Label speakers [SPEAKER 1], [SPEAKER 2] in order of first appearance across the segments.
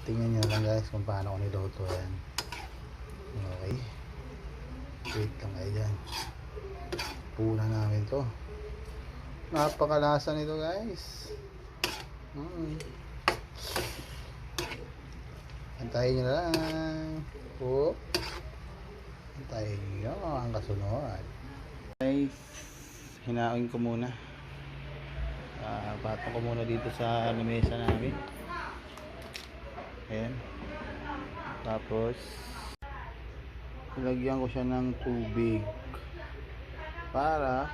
[SPEAKER 1] tingnan nyo lang guys kung paano ko niluto yan. Okay, wait lang kayo dyan. Puna namin to. Napakalasa nito guys. Antayin nyo lang. Antayin nyo ang kasunod. Guys, hinain ko muna. Patong ko muna dito sa lamesa namin. Ayan. Tapos ilagyan ko siya ng tubig para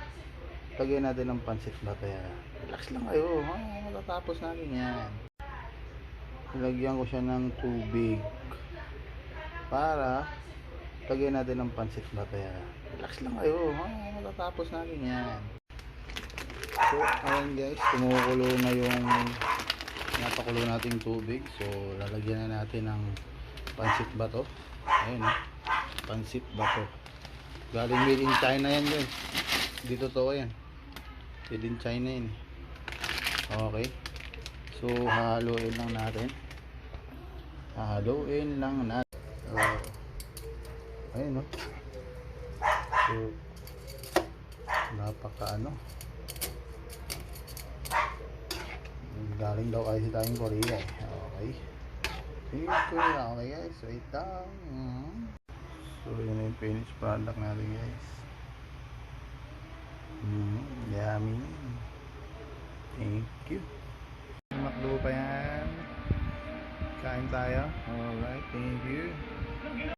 [SPEAKER 1] lagyan natin ng pansit batera. Relax lang kayo, matatapos natin yan. Ilagyan ko siya ng tubig para lagyan natin ng pansit batera. Relax lang kayo, matatapos natin yan. So ayan guys, kumukulo na yung napakulo nating tubig. So lalagyan na natin ng pansit bato. Ayan, pansit bato. Galing made in China yan guys. Dito to yan. Made in China yan. Okay. So haluin lang natin. Haluin lang natin. Ayun, no. So napaka galing daw kasi tayong Korea eh. Okay. Okay guys, wait lang. So yun yung finished product natin guys. Yummy. Thank you. Makdo pa yan. Kain tayo. Alright, thank you.